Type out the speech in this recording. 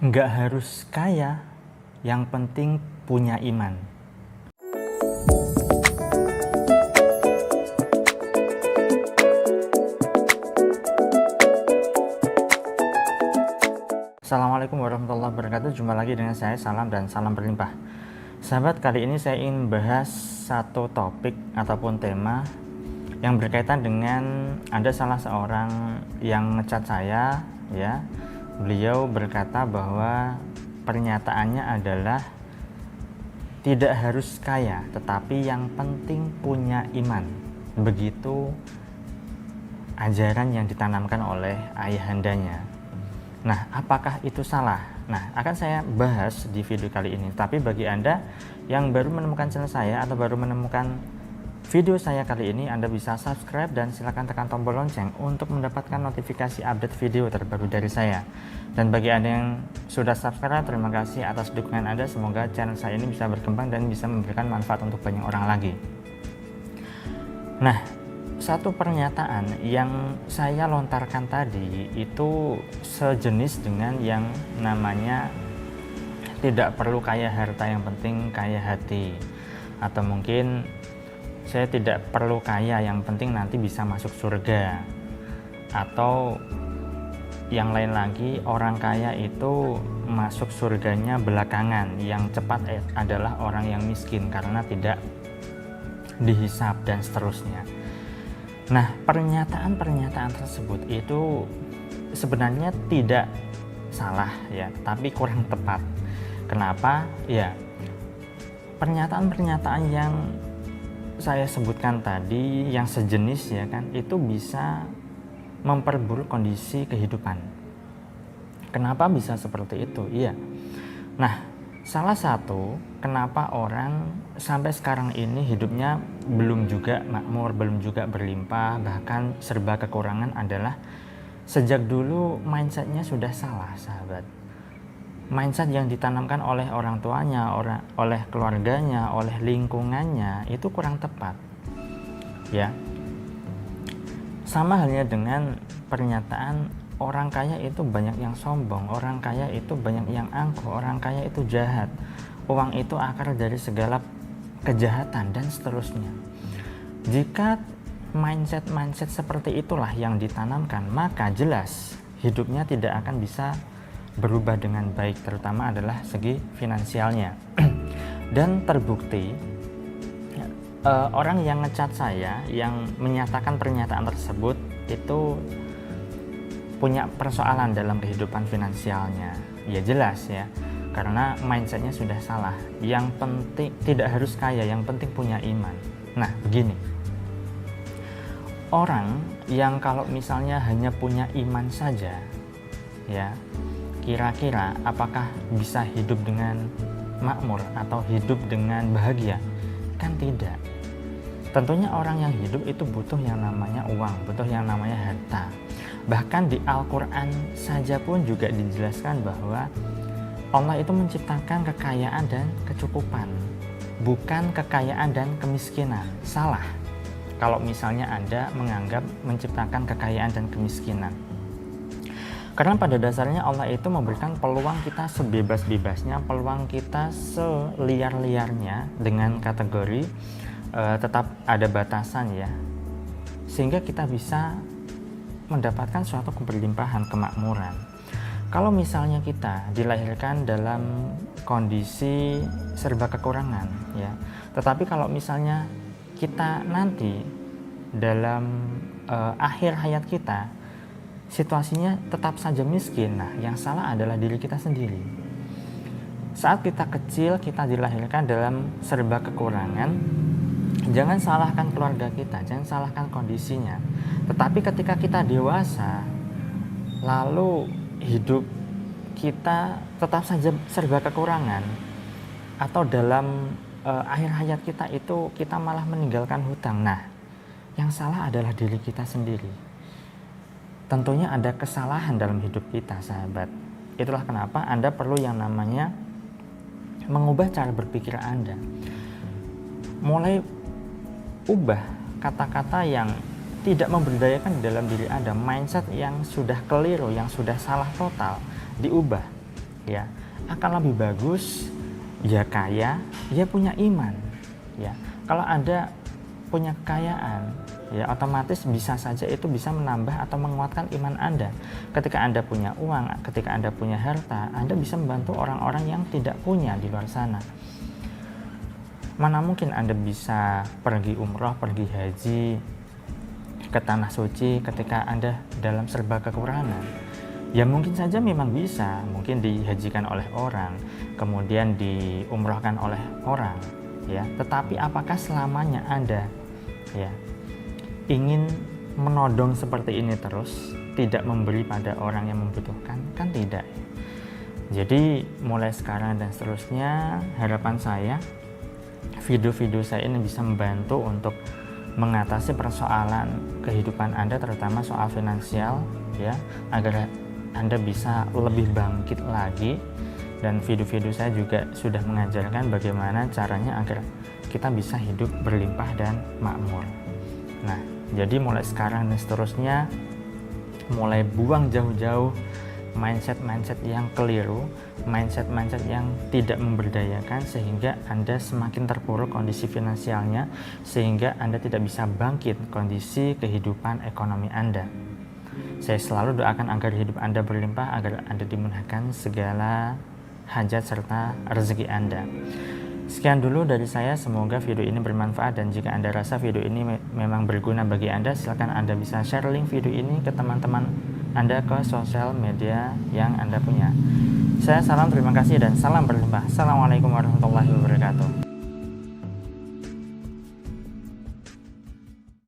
Nggak harus kaya, yang penting punya iman. Assalamualaikum warahmatullahi wabarakatuh. Jumpa lagi dengan saya, Salam dan salam berlimpah. Sahabat, kali ini saya ingin bahas satu topik ataupun tema yang berkaitan dengan ada salah seorang yang ngecat saya, ya. Beliau berkata bahwa pernyataannya adalah tidak harus kaya, tetapi yang penting punya iman. Begitu ajaran yang ditanamkan oleh ayahandanya. Nah, apakah itu salah? Nah, akan saya bahas di video kali ini. Tapi bagi Anda yang baru menemukan channel saya atau baru menemukan video saya kali ini, Anda bisa subscribe dan silakan tekan tombol lonceng untuk mendapatkan notifikasi update video terbaru dari saya. Dan bagi Anda yang sudah subscribe, terima kasih atas dukungan Anda. Semoga channel saya ini bisa berkembang dan bisa memberikan manfaat untuk banyak orang lagi. Nah, satu pernyataan yang saya lontarkan tadi itu sejenis dengan yang namanya tidak perlu kaya harta, yang penting kaya hati. Atau mungkin saya tidak perlu kaya, yang penting nanti bisa masuk surga. Atau yang lain lagi, orang kaya itu masuk surganya belakangan, yang cepat adalah orang yang miskin karena tidak dihisab dan seterusnya. Nah, pernyataan-pernyataan tersebut itu sebenarnya tidak salah ya, tapi kurang tepat. Kenapa? Ya, pernyataan-pernyataan yang saya sebutkan tadi yang sejenis ya kan, itu bisa memperburuk kondisi kehidupan. Kenapa bisa seperti itu? Iya. Nah, salah satu kenapa orang sampai sekarang ini hidupnya belum juga makmur, belum juga berlimpah, bahkan serba kekurangan adalah sejak dulu mindsetnya sudah salah, sahabat. Mindset yang ditanamkan oleh orang tuanya, oleh keluarganya, oleh lingkungannya itu kurang tepat. Ya. Sama halnya dengan pernyataan orang kaya itu banyak yang sombong, orang kaya itu banyak yang angkuh, orang kaya itu jahat, uang itu akar dari segala kejahatan dan seterusnya. Jika mindset seperti itulah yang ditanamkan, maka jelas hidupnya tidak akan bisa berubah dengan baik, terutama adalah segi finansialnya. Dan terbukti orang yang ngecat saya, yang menyatakan pernyataan tersebut itu punya persoalan dalam kehidupan finansialnya. Ya jelas ya, karena mindsetnya sudah salah. Yang penting tidak harus kaya, yang penting punya iman. Nah begini, orang yang kalau misalnya hanya punya iman saja, ya kira-kira apakah bisa hidup dengan makmur atau hidup dengan bahagia? Kan tidak. Tentunya orang yang hidup itu butuh yang namanya uang, butuh yang namanya harta. Bahkan di Al-Quran saja pun juga dijelaskan bahwa Allah itu menciptakan kekayaan dan kecukupan, bukan kekayaan dan kemiskinan. Salah kalau misalnya Anda menganggap menciptakan kekayaan dan kemiskinan. Karena pada dasarnya Allah itu memberikan peluang kita sebebas-bebasnya, peluang kita seliar-liarnya dengan kategori tetap ada batasan ya, sehingga kita bisa mendapatkan suatu keberlimpahan, kemakmuran. Kalau misalnya kita dilahirkan dalam kondisi serba kekurangan ya, tetapi kalau misalnya kita nanti dalam akhir hayat kita situasinya tetap saja miskin, nah yang salah adalah diri kita sendiri. Saat kita kecil, kita dilahirkan dalam serba kekurangan, jangan salahkan keluarga kita, jangan salahkan kondisinya. Tetapi ketika kita dewasa, lalu hidup kita tetap saja serba kekurangan, atau dalam akhir hayat kita itu kita malah meninggalkan hutang. Nah, yang salah adalah diri kita sendiri. Tentunya ada kesalahan dalam hidup kita, sahabat. Itulah kenapa Anda perlu yang namanya mengubah cara berpikir Anda. Mulai ubah kata-kata yang tidak memberdayakan di dalam diri Anda, mindset yang sudah keliru, yang sudah salah total, diubah. ya. Akan lebih bagus ya kaya, ya punya iman, ya. Kalau Anda punya kekayaan, ya otomatis bisa saja itu bisa menambah atau menguatkan iman Anda. Ketika Anda punya uang, ketika Anda punya harta, Anda bisa membantu orang-orang yang tidak punya di luar sana. Mana mungkin Anda bisa pergi umroh, pergi haji ke tanah suci ketika Anda dalam serba kekurangan? Ya mungkin saja memang bisa, mungkin dihajikan oleh orang, kemudian diumrohkan oleh orang, ya. Tetapi apakah selamanya Anda, ya, ingin menodong seperti ini terus, tidak memberi pada orang yang membutuhkan? Kan tidak. Jadi mulai sekarang dan seterusnya, harapan saya video-video saya ini bisa membantu untuk mengatasi persoalan kehidupan Anda, terutama soal finansial, ya, agar Anda bisa lebih bangkit lagi. Dan video-video saya juga sudah mengajarkan bagaimana caranya agar kita bisa hidup berlimpah dan makmur. Nah, jadi mulai sekarang dan seterusnya, mulai buang jauh-jauh mindset-mindset yang keliru, mindset-mindset yang tidak memberdayakan, sehingga Anda semakin terpuruk kondisi finansialnya, sehingga Anda tidak bisa bangkit kondisi kehidupan ekonomi Anda. Saya selalu doakan agar hidup Anda berlimpah, agar Anda dimudahkan segala hajat serta rezeki Anda. Sekian dulu dari saya, semoga video ini bermanfaat, dan jika Anda rasa video ini memang berguna bagi Anda, silakan Anda bisa share link video ini ke teman-teman Anda ke sosial media yang Anda punya. Saya salam terima kasih dan salam berlimpah. Assalamualaikum warahmatullahi wabarakatuh.